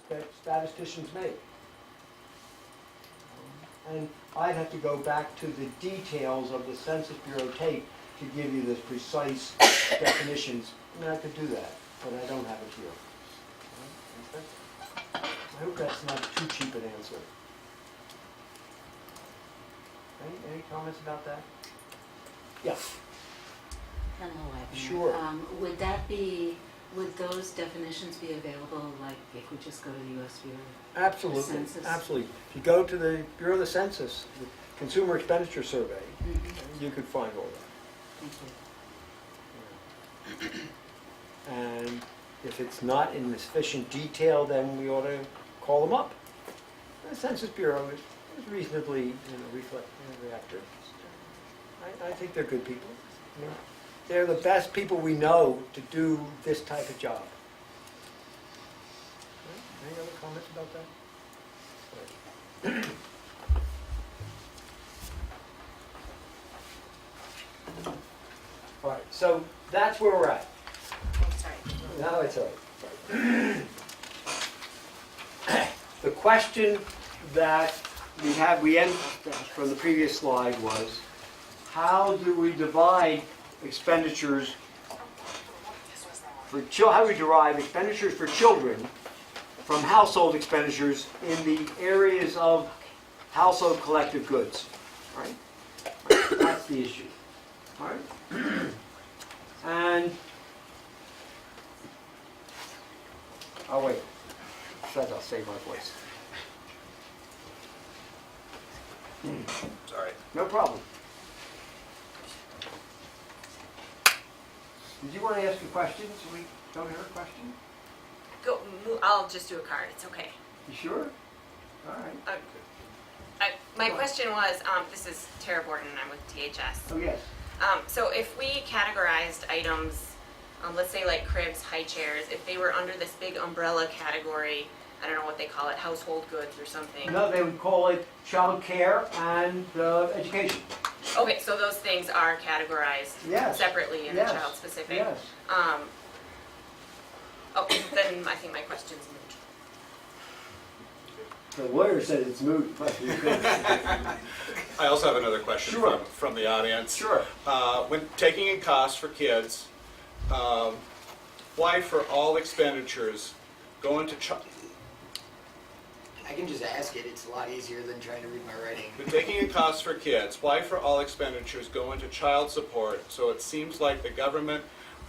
that statisticians make. And I'd have to go back to the details of the Census Bureau tape to give you the precise definitions. I mean, I could do that, but I don't have it here. I hope that's not too cheap an answer. Any comments about that? Yeah. Hello, Abner. Sure. Would those definitions be available, like, if we just go to the US Bureau? Absolutely, Census? absolutely. If you go to the Bureau of the Census, the Consumer Expenditure Survey, you could find all that. Thank you. And if it's not in sufficient detail, then we ought to call them up. The Census Bureau is reasonably, reactive. I think they're good people. I mean, they're the best people we know to do this type of job. Any other comments about that? All right, so that's where we're at. Sorry. No, it's all right. The question that we end from the previous slide was, how do we divide expenditures for how do we derive expenditures for children from household expenditures in the areas of household collective goods, right? That's the issue, all right? And oh wait, says I'll save my voice. Sorry. No problem. Did you want to ask a question so we don't hear a question? I'll just do a card. It's okay. You sure? All right. My question was, this is Tara Borden, I'm with THS. Oh, yes. So if we categorized items, let's say like cribs, high chairs, if they were under this big umbrella category, I don't know what they call it, household goods or something. No, they would call it child care and education. Okay, so those things are categorized Yes. separately in Yes. the child specific. Yes. Okay, then I think my question's moot. The lawyer said it's moot. I also have another question Sure. from the audience. Sure. When taking in costs for kids, why for all expenditures go into I can just ask it. It's a lot easier than trying to read my writing. when taking in costs for kids, why for all expenditures go into child support? So it seems like the government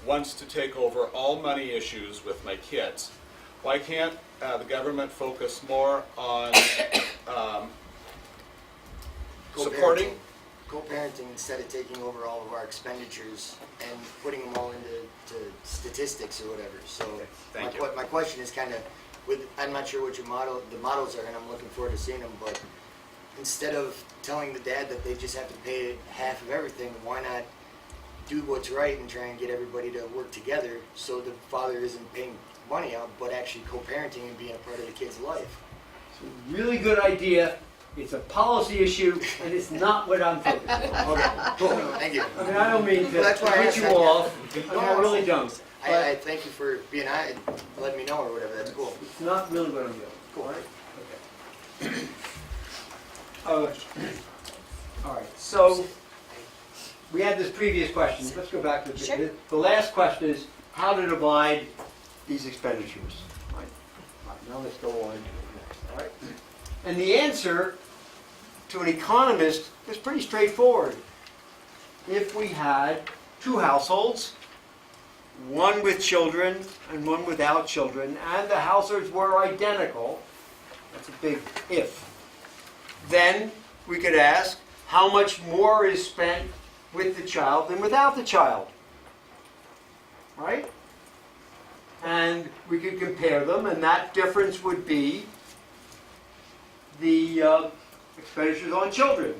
wants to take over all money issues with my kids. Why can't the government focus more on supporting? Co-parenting instead of taking over all of our expenditures and putting them all into statistics or whatever. So Thank you. my question is kind of, I'm not sure what the models are, and I'm looking forward to seeing them, but instead of telling the dad that they just have to pay half of everything, why not do what's right and try and get everybody to work together so the father isn't paying money out, but actually co-parenting and being a part of the kid's life? It's a really good idea. It's a policy issue, and it's not what I'm focused on. Okay, cool. Thank you. I mean, I don't mean to Well, that's why I put asked you that. off. I mean, I really don't. I thank you for being on and letting me know or whatever. That's cool. It's not really what I'm doing. Cool. All right? Okay. All right, so we had this previous question. Let's go back to Sure. the last question is how to divide these expenditures. All right. All right, now let's go on to the next. All right. And the answer to an economist is pretty straightforward. If we had two households, one with children and one without children, and the households were identical, that's a big if, then we could ask how much more is spent with the child than without the child, right? And we could compare them, and that difference would be the expenditures on children.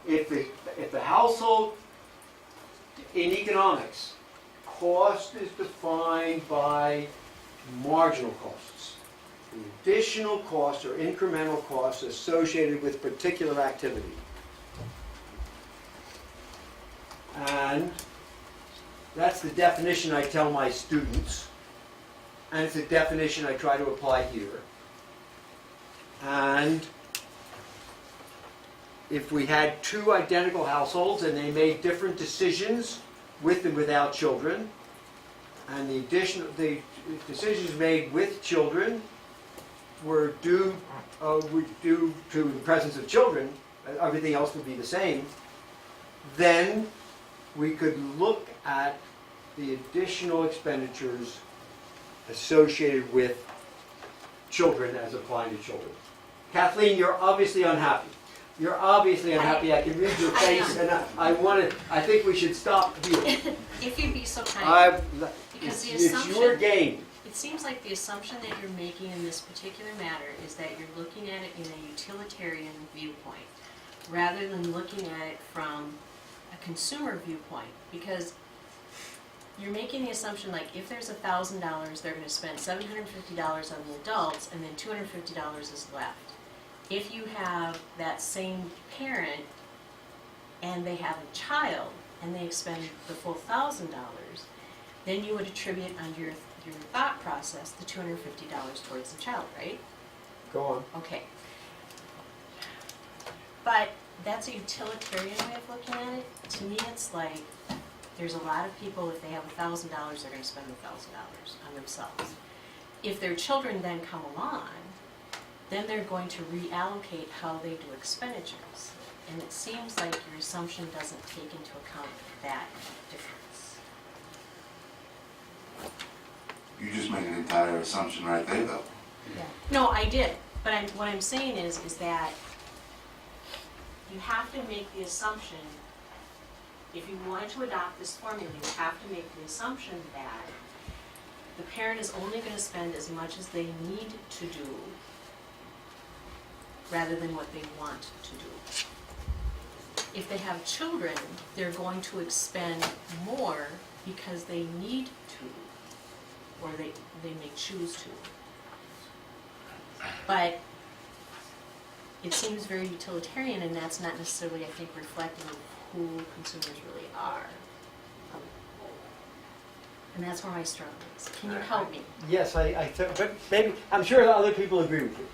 If the household in economics, cost is defined by marginal costs, the additional costs or incremental costs associated with particular activity. And that's the definition I tell my students. and it's a definition I try to apply here. And if we had two identical households and they made different decisions with and without children, and the decisions made with children were due to the presence of children, everything else would be the same, then we could look at the additional expenditures associated with children as applying to children. Kathleen, you're obviously unhappy. You're obviously unhappy. I can read your face, and I think we should stop here. If you'd be so kind, because the It's your assumption, game. it seems like the assumption that you're making in this particular matter is that you're looking at it in a utilitarian viewpoint, rather than looking at it from a consumer viewpoint, because you're making the assumption like if there's $1,000, they're gonna spend $750 on the adults, and then $250 is left. If you have that same parent and they have a child and they expend the full $1,000, then you would attribute under your thought process the $250 towards the child, right? Go on. Okay. But that's a utilitarian way of looking at it. To me, it's like there's a lot of people, if they have $1,000, they're going to spend $1,000 on themselves. If their children then come along, then they're going to reallocate how they do expenditures. And it seems like your assumption doesn't take into account that difference. You just made an entire assumption right there, though. No, I did, but what I'm saying is that you have to make the assumption, if you wanted to adopt this formula, you have to make the assumption that the parent is only going to spend as much as they need to do rather than what they want to do. If they have children, they're going to expend more because they need to, or they may choose to. But it seems very utilitarian, and that's not necessarily, I think, reflective of who consumers really are. And that's where my struggle is. Can you help me? Yes, but maybe, I'm sure other people agree with you.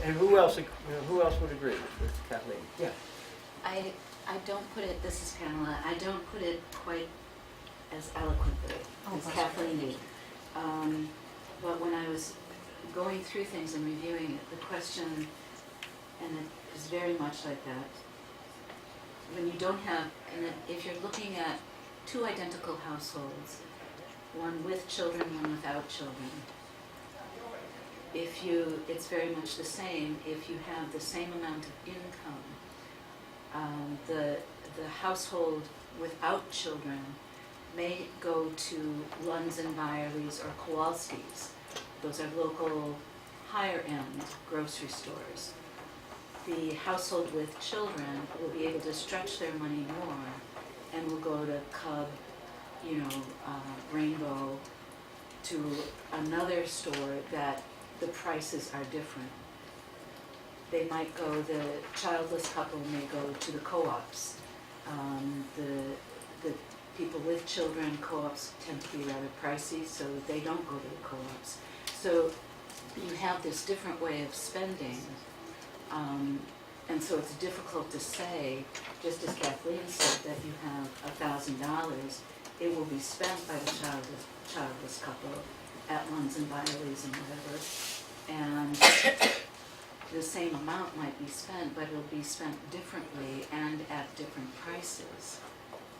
And who else would agree with Kathleen? Yeah. I don't put it, this is Pamela, I don't put it quite as eloquently as bless Kathleen did. But when I was going through things and reviewing it, the question, and it is very much like that, when you don't have, and if you're looking at two identical households, one with children, one without children, it's very much the same if you have the same amount of income. The household without children may go to Lunds and Byerly's or Kowalski's. Those are local higher-end grocery stores. The household with children will be able to stretch their money more and will go to Cub, Rainbow, to another store that the prices are different. They might go, the childless couple may go to the co-ops. The people with children, co-ops tend to be rather pricey, so they don't go to the co-ops. So you have this different way of spending, and so it's difficult to say, just as Kathleen said, that you have $1,000, it will be spent by the childless couple at Lunds and Byerly's and whatever, and the same amount might be spent, but it'll be spent differently and at different prices.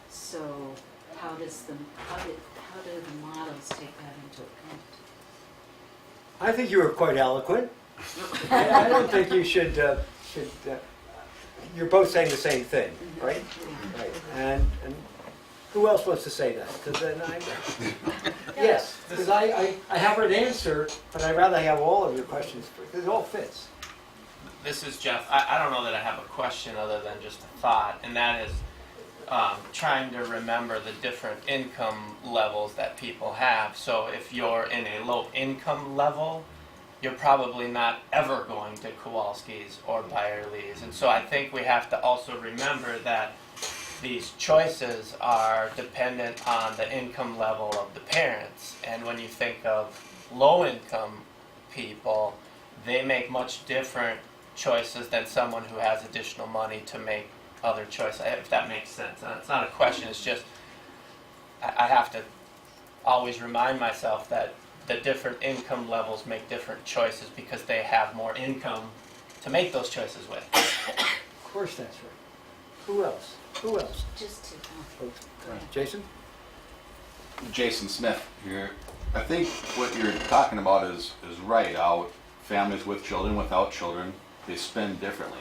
So how do the models take that into account? I think you were quite eloquent. I don't think you should you're both saying the same thing, right? Right. And who else wants to say that? Because then yes, because I have an answer, but I'd rather have all of your questions, because it all fits. This is Jeff. I don't know that I have a question other than just a thought, and that is trying to remember the different income levels that people have. So if you're in a low income level, you're probably not ever going to Kowalski's or Byerly's. And so I think we have to also remember that these choices are dependent on the income level of the parents. And when you think of low-income people, they make much different choices than someone who has additional money to make other choices, if that makes sense. And it's not a question, it's just, I have to always remind myself that the different income levels make different choices because they have more income to make those choices with. Of course that's right. Who else? Who else? Just to, Oh, go ahead. Jason? Jason Smith here. I think what you're talking about is right. How families with children, without children, they spend differently.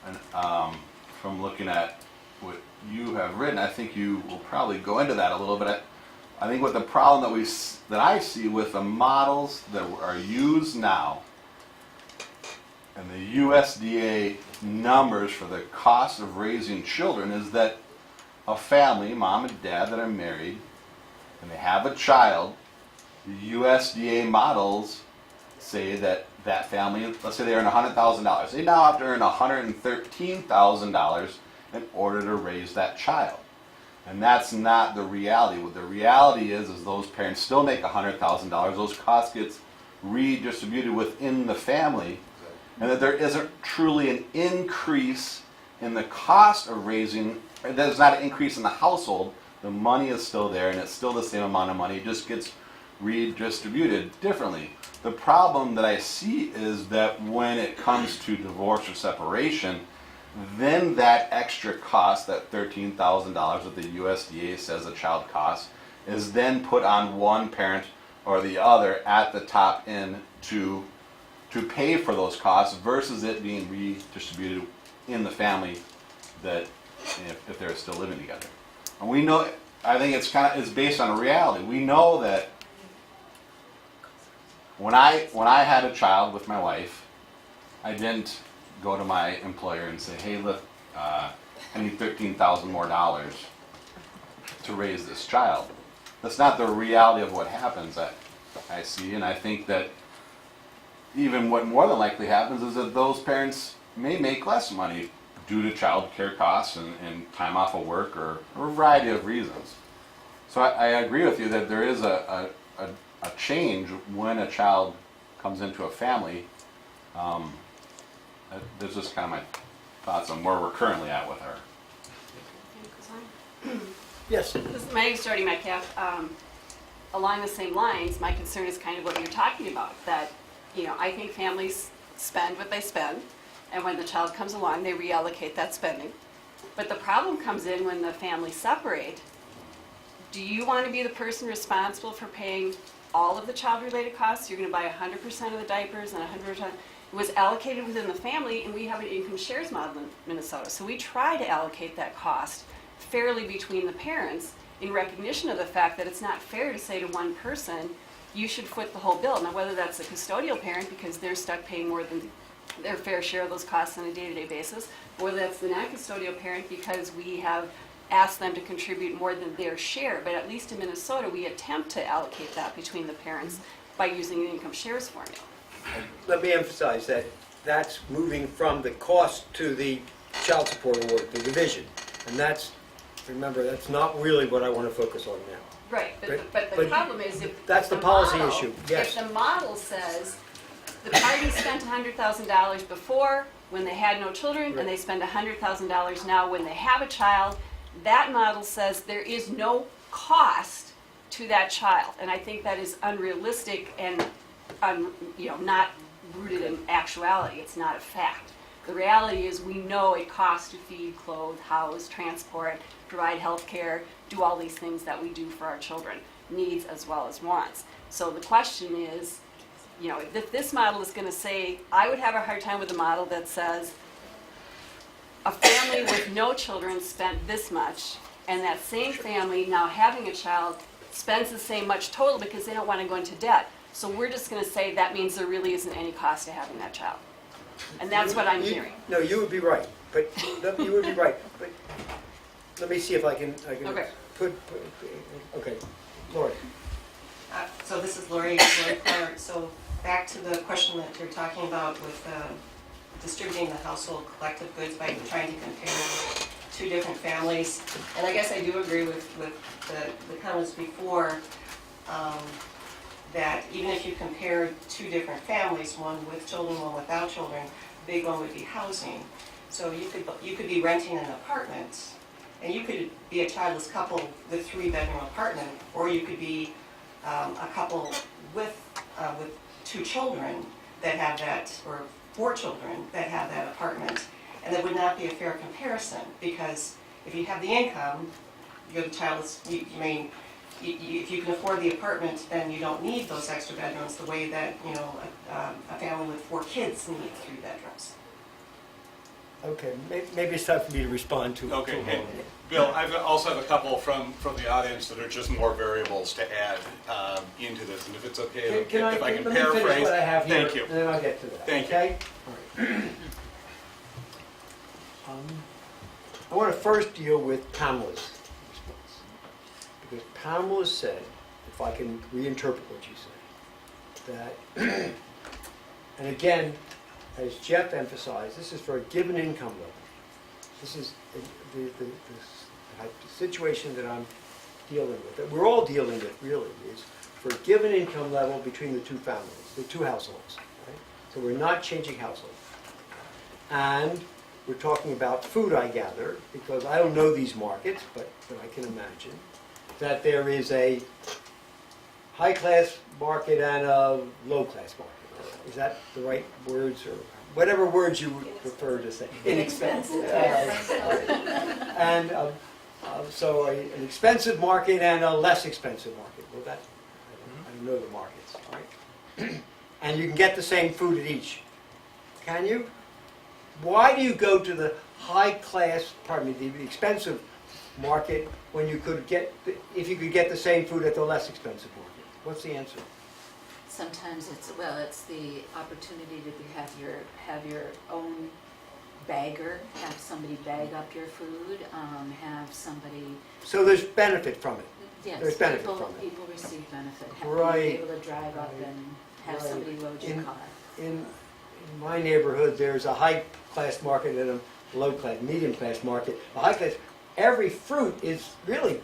And from looking at what you have written, I think you will probably go into that a little bit. I think what the problem that I see with the models that are used now and the USDA numbers for the cost of raising children is that a family, mom and dad that are married, and they have a child, the USDA models say that that family, let's say they earn $100,000, they now have to earn $113,000 in order to raise that child. And that's not the reality. What the reality is those parents still make $100,000. Those costs get redistributed within the family, and that there isn't truly an increase in the cost of raising. There's not an increase in the household. The money is still there, and it's still the same amount of money. It just gets redistributed differently. The problem that I see is that when it comes to divorce or separation, then that extra cost, that $13,000 that the USDA says a child costs, is then put on one parent or the other at the top end to pay for those costs versus it being redistributed in the family that if they're still living together. And we know, I think it's based on a reality. We know that when I had a child with my wife, I didn't go to my employer and say, hey, look, I need $13,000 more to raise this child. That's not the reality of what happens that I see, and I think that even what more than likely happens is that those parents may make less money due to child care costs and time off of work or a variety of reasons. So I agree with you that there is a change when a child comes into a family. There's just kind of my thoughts on where we're currently at with her. Yes. This is my name is Jody Metcalf. Along the same lines, my concern is kind of what you're talking about, that, I think families spend what they spend, and when the child comes along, they reallocate that spending. But the problem comes in when the families separate. Do you want to be the person responsible for paying all of the child-related costs? You're going to buy 100% of the diapers and 100%. It was allocated within the family, and we have an income shares model in Minnesota. So we try to allocate that cost fairly between the parents in recognition of the fact that it's not fair to say to one person, you should foot the whole bill. Now, whether that's the custodial parent because they're stuck paying more than their fair share of those costs on a day-to-day basis, or whether that's the non-custodial parent because we have asked them to contribute more than their share. But at least in Minnesota, we attempt to allocate that between the parents by using an income shares formula. Let me emphasize that that's moving from the cost to the child support award, the division. And remember, that's not really what I want to focus on now. Right, but the but problem is if that's the the policy model- issue, yes. If the model says the party spent $100,000 before when they had no children, Right. and they spend $100,000 now when they have a child, that model says there is no cost to that child. And I think that is unrealistic and not rooted in actuality. It's not a fact. The reality is we know it costs to feed, clothe, house, transport, provide health care, do all these things that we do for our children, needs as well as wants. So the question is, if this model is going to say, I would have a hard time with a model that says a family with no children spent this much, and that same family now having a child spends the same much total because they don't want to go into debt. So we're just going to say that means there really isn't any cost to having that child. And that's what I'm hearing. No, you would be right, but you would be right. But let me see if I can Okay. put okay, Lori. So this is Lori Clark. So back to the question that you're talking about with distributing the household collective goods by trying to compare two different families. And I guess I do agree with the comments before. that even if you compare two different families, one with children, one without children, the big one would be housing. So you could be renting an apartment, and you could be a childless couple with 3-bedroom apartment, or you could be a couple with 2 children that have that, or 4 children that have that apartment. And that would not be a fair comparison, because if you have the income, you're the childless, if you can afford the apartment, then you don't need those extra bedrooms the way that, a family with 4 kids need 3 bedrooms. Okay, maybe it's time for me to respond to. Okay, hey, Bill, I also have a couple from the audience that are just more variables to add into this, and if it's okay, if I can let me paraphrase. finish what I have here, Thank you. and then I'll get to that. Thank you. Okay? All right. I want to first deal with Pamela's response. Because Pamela said, if I can reinterpret what you said, that, and again, as Jeff emphasized, this is for a given income level. This is the situation that I'm dealing with, that we're all dealing with really, is for a given income level between the 2 families, the 2 households. Right? So we're not changing households. And we're talking about food, I gather, because I don't know these markets, but I can imagine that there is a high-class market and a low-class market. Is that the right words, or whatever words you would prefer to say? Inexpensive. And so an expensive market and a less expensive market. Well, that I don't know the markets, all right? And you can get the same food at each. Can you? Why do you go to the high-class, the expensive market when you could get, if you could get the same food at the less expensive market? What's the answer? Sometimes it's the opportunity to have your own bagger, have somebody bag up your food, have somebody. So there's benefit from it. Yes, There's benefit from it. people receive benefit. Right. Being able to drive up and have Right. somebody load your car. In my neighborhood, there's a high-class market and a low-class, medium-class market. The high-class, every fruit is really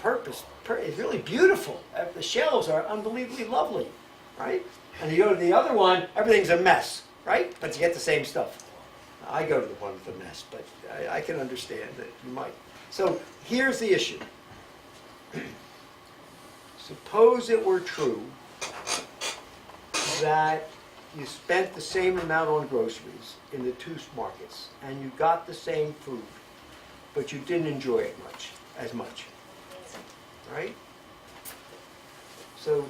is really beautiful. The shelves are unbelievably lovely, right? And you go to the other one, everything's a mess, right? But you get the same stuff. I go to the one with the mess, but I can understand that you might. So here's the issue. Suppose it were true that you spent the same amount on groceries in the 2 markets, and you got the same food, but you didn't enjoy it as much, right? So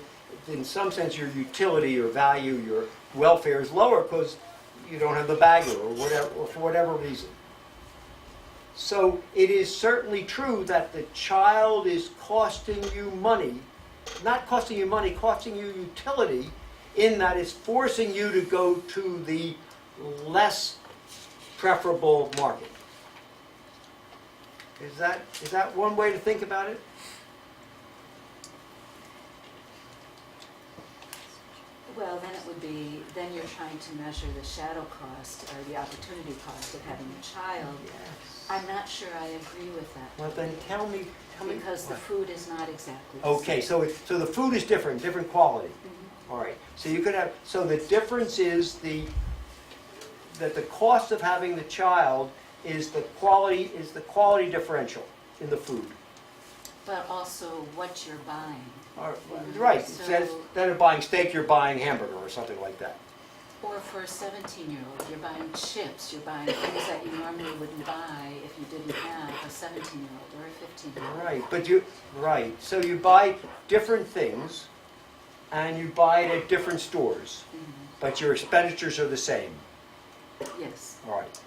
in some sense, your utility, your value, your welfare is lower because you don't have the bagger or whatever, or for whatever reason. So it is certainly true that the child is costing you money, not costing you money, costing you utility, in that it's forcing you to go to the less preferable market. Is that one way to think about it? Well, then it would be, then you're trying to measure the shadow cost or the opportunity cost of having a child. Yes. I'm not sure I agree with that. Well, then tell me. Because the food is not exactly the Okay, same. so the food is different quality. Mhm. All right. So you could have. So the difference is that the cost of having the child is the quality differential in the food. But also what you're buying. All right. So- Instead of buying steak, you're buying hamburger or something like that. Or for a 17-year-old, you're buying chips, you're buying things that you normally wouldn't buy if you didn't have a 17-year-old or a 15-year-old. Right. So you buy different things, and you buy it at different stores, but your expenditures are the same. Yes. All right.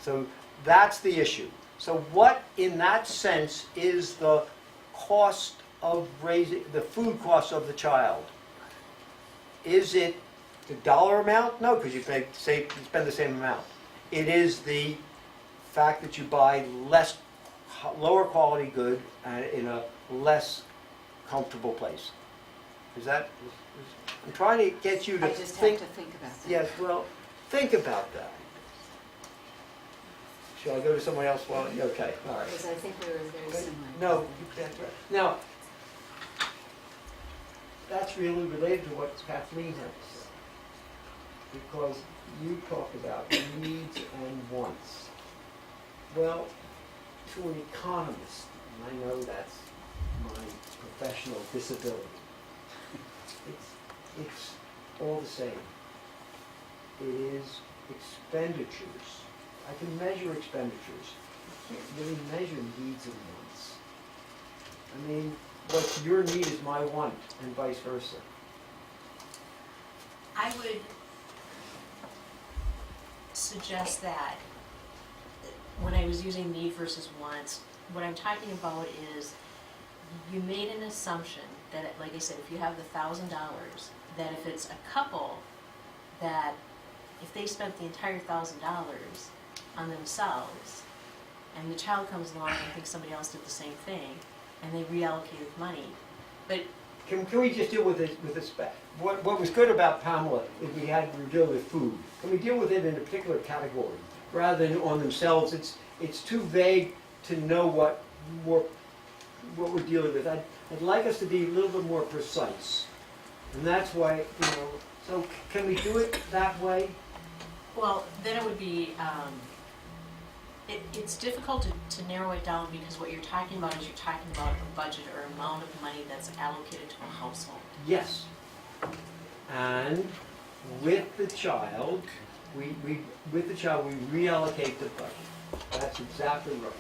So that's the issue. So what, in that sense, is the cost of raising, the food cost of the child? Is it the dollar amount? No, because you spend the same amount. It is the fact that you buy lower quality good in a less comfortable place. Is that? I'm trying to get you to I just think. have to think about that. Yes. Well, think about that. Shall I go to someone else? Well, okay. All right. Because I think we were very similar. No, that's right. Now, that's really related to what Kathleen had to say. Because you talk about needs and wants. Well, to an economist, and I know that's my professional disability, it's all the same. It is expenditures. I can measure expenditures. I can't really measure needs and wants. I mean, what's your need is my want, and vice versa. I would suggest that when I was using need versus wants, what I'm talking about is you made an assumption that, like I said, if you have the $1,000, that if it's a couple, that if they spent the entire $1,000 on themselves, and the child comes along and thinks somebody else did the same thing, and they reallocated money, but Can we just deal with this? What was good about Pamela is we were dealing with food. Can we deal with it in a particular category rather than on themselves? It's too vague to know what we're dealing with. I'd like us to be a little bit more precise, and that's why So can we do it that way? well, then it would be, it's difficult to narrow it down because what you're talking about is you're talking about a budget or amount of money that's allocated to a household. Yes. And with the child, we reallocate the budget. That's exactly right.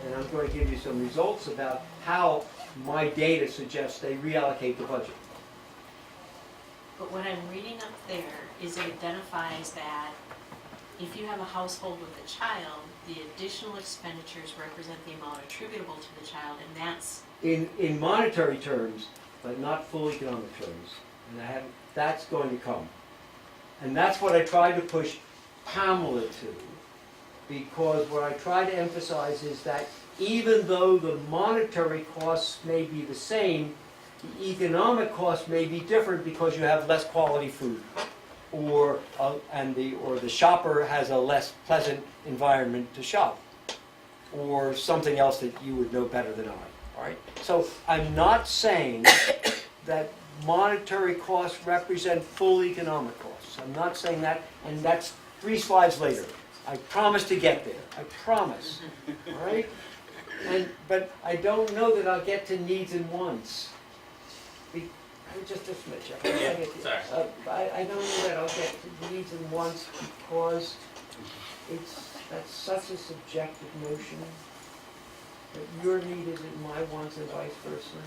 And I'm going to give you some results about how my data suggests they reallocate the budget. But what I'm reading up there is it identifies that if you have a household with a child, the additional expenditures represent the amount attributable to the child, and that's In monetary terms, but not full economic terms. And that's going to come. And that's what I tried to push Pamela to, because what I try to emphasize is that even though the monetary costs may be the same, the economic costs may be different because you have less quality food, or the shopper has a less pleasant environment to shop, or something else that you would know better than I. All right. So I'm not saying that monetary costs represent full economic costs. I'm not saying that, and that's 3 slides later. I promise to get there. I promise. All right. But I don't know that I'll get to needs and wants. Just a smidge. Sorry. I don't know that I'll get to needs and wants because that's such a subjective notion. That your need isn't my wants and vice versa.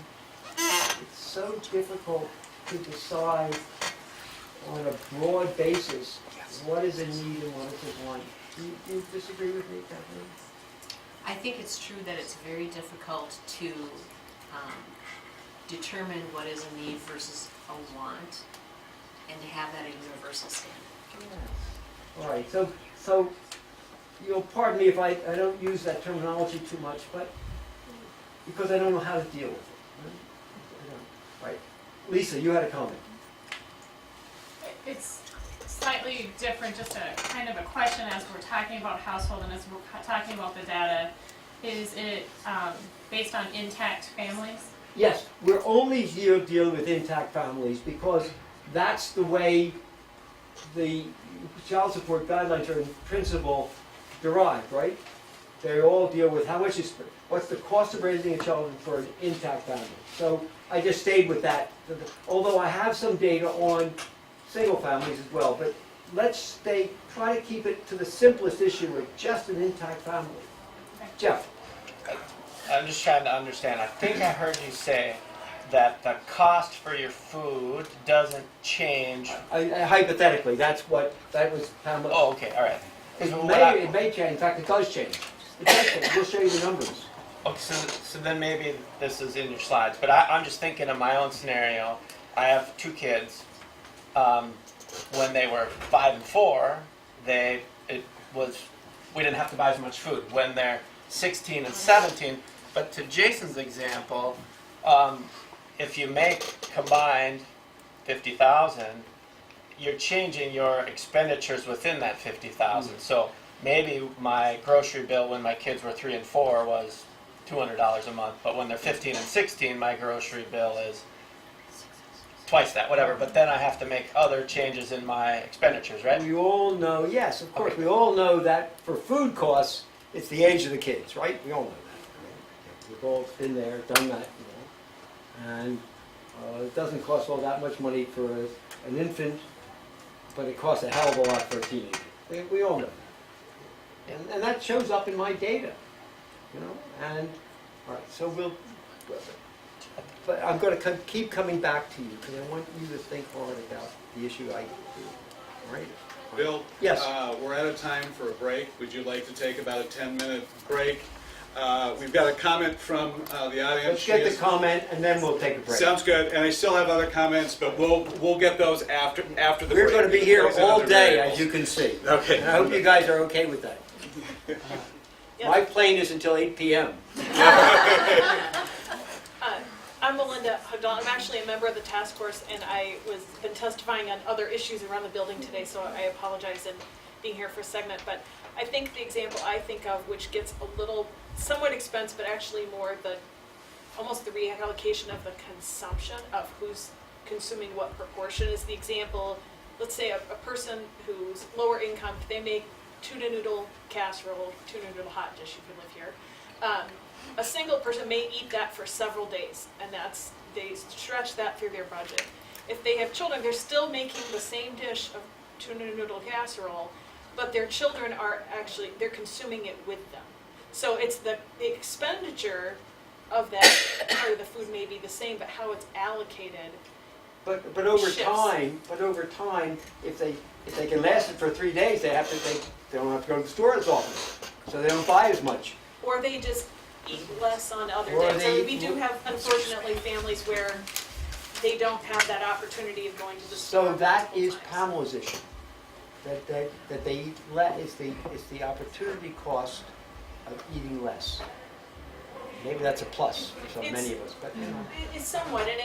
It's so difficult to decide on a broad basis what is a need and what is a want. Do you disagree with me, Kathleen? I think it's true that it's very difficult to determine what is a need versus a want, and to have that a universal standard. All right, so you'll pardon me if I don't use that terminology too much, but because I don't know how to deal with it. Right? Lisa, you had a comment. It's slightly different, just a kind of a question as we're talking about household and as we're talking about the data. Is it based on intact families? Yes, we're only dealing with intact families because that's the way the child support guidelines are in principle derived, right? They all deal with what's the cost of raising a child for an intact family. So I just stayed with that, although I have some data on single families as well, but let's try to keep it to the simplest issue of just an intact family. Jeff. I'm just trying to understand. I think I heard you say that the cost for your food doesn't change. Hypothetically, that was Pamela. Oh, okay, all right. It may change. In fact, it does change. It does change. We'll show you the numbers. Okay, so then maybe this is in your slides, but I'm just thinking of my own scenario. I have 2 kids. When they were 5 and 4, we didn't have to buy as much food. When they're 16 and 17, but to Jason's example, if you make combined 50,000, you're changing your expenditures within that 50,000. So maybe my grocery bill when my kids were 3 and 4 was $200 a month, but when they're 15 and 16, my grocery bill is twice that, whatever, but then I have to make other changes in my expenditures, right? We all know, yes, of course, Okay. we all know that for food costs, it's the age of the kids, right? We all know that. We've all been there, done that, you know. And it doesn't cost all that much money for an infant, but it costs a hell of a lot for a teenager. We all know that. And that shows up in my data, you know. And, all right, so but I'm going to keep coming back to you because I want you to think hard about the issue I do. All right? Bill? Yes. We're out of time for a break. Would you like to take about a 10-minute break? We've got a comment from the audience. Let's get the comment and then we'll take a break. Sounds good, and I still have other comments, but we'll get those after the break. We're going to be here There's all other day, variables. as you can see. Okay. And I hope you guys are okay with that. My plane is until 8 p.m. I'm Melinda Hudal. I'm actually a member of the task force, and I was been testifying on other issues around the building today, so I apologize in being here for a segment. But I think the example I think of, which gets a little somewhat expensive, but actually more almost the reallocation of the consumption of who's consuming what proportion, is the example. Let's say a person who's lower income, they make tuna noodle casserole, tuna noodle hot dish. You can live here. A single person may eat that for several days, and they stretch that through their budget. If they have children, they're still making the same dish of tuna noodle casserole, but their children are they're consuming it with them. So it's the expenditure of that part of the food may be the same, but how it's allocated. But over Shifts. time, if they can last it for 3 days, they don't have to go to the store as often, so they don't buy as much. Or they just eat less on other Or days. I they mean, we do have, unfortunately, families where they don't have that opportunity of going to the store. So that is multiple times. Pamela's issue. That they eat less is the opportunity cost of eating less. Maybe that's a plus for so many of us, but you know. It's somewhat, and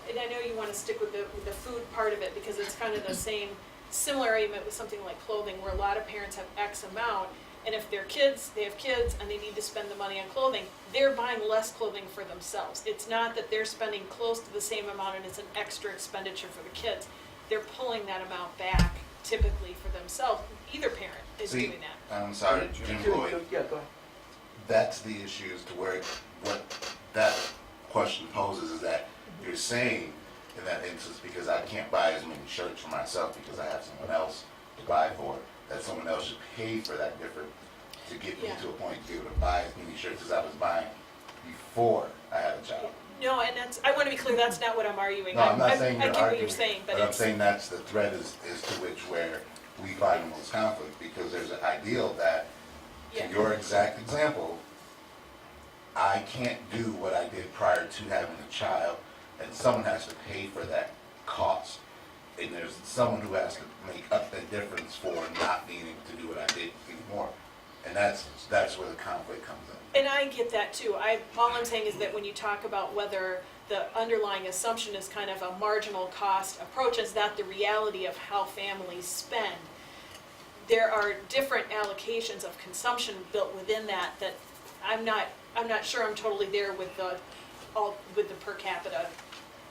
and I know you want to stick with the food part of it because it's kind of the similar argument with something like clothing, where a lot of parents have X amount, and if they have kids, and they need to spend the money on clothing, they're buying less clothing for themselves. It's not that they're spending close to the same amount and it's an extra expenditure for the kids. They're pulling that amount back typically for themselves. Either parent is See, doing that. I'm sorry, Jim Lloyd. Yeah, go ahead. That's the issue as to where, what that question poses is that you're saying in that instance, because I can't buy as many shirts for myself because I have someone else to buy for, that someone else should pay for that difference to get me to a point to be able to buy as many shirts as I was buying before I had a child. No, and I want to be clear, that's not what I'm arguing. No, I'm not saying I you're get what arguing, you're saying, but I'm it's, saying that's the thread is to which where we find the most conflict, because there's an ideal that, yeah. to your exact example, I can't do what I did prior to having a child, and someone has to pay for that cost. And there's someone who has to make up the difference for not being able to do what I did anymore. And that's where the conflict comes in. And I get that too. All I'm saying is that when you talk about whether the underlying assumption is kind of a marginal cost approach, is that the reality of how families spend. There are different allocations of consumption built within that I'm not sure I'm totally there with the per capita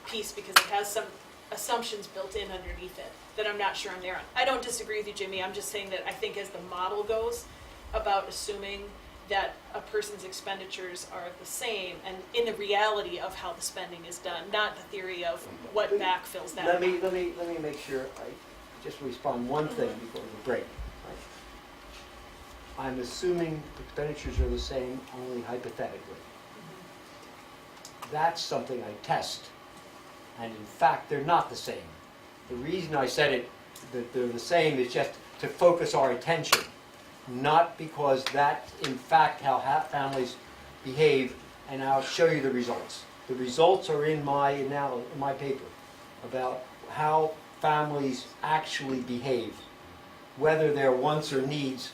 piece, because it has some assumptions built in underneath it that I'm not sure I'm there on. I don't disagree with you, Jimmy. I'm just saying that I think as the model goes about assuming that a person's expenditures are the same, and in the reality of how the spending is done, not the theory of what backfills that. Let me make sure I just respond one thing before the break. Right? I'm assuming expenditures are the same only hypothetically. That's something I test, and in fact they're not the same. The reason I said it that they're the same is just to focus our attention, not because that's in fact how families behave, and I'll show you the results. The results are in my paper about how families actually behave, whether they're wants or needs.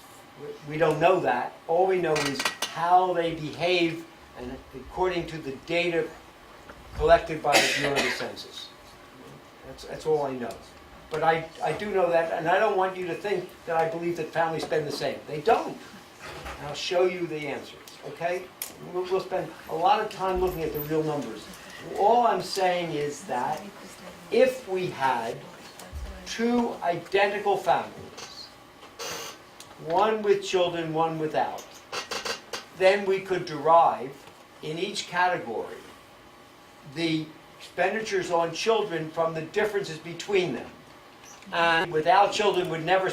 We don't know that. All we know is how they behave, and according to the data collected by the Bureau of the Census. That's all I know. But I do know that, and I don't want you to think that I believe that families spend the same. They don't. And I'll show you the answers, okay? We'll spend a lot of time looking at the real numbers. All I'm saying is that if we had two identical families, one with children, one without, then we could derive in each category the expenditures on children from the differences between them. And without children would never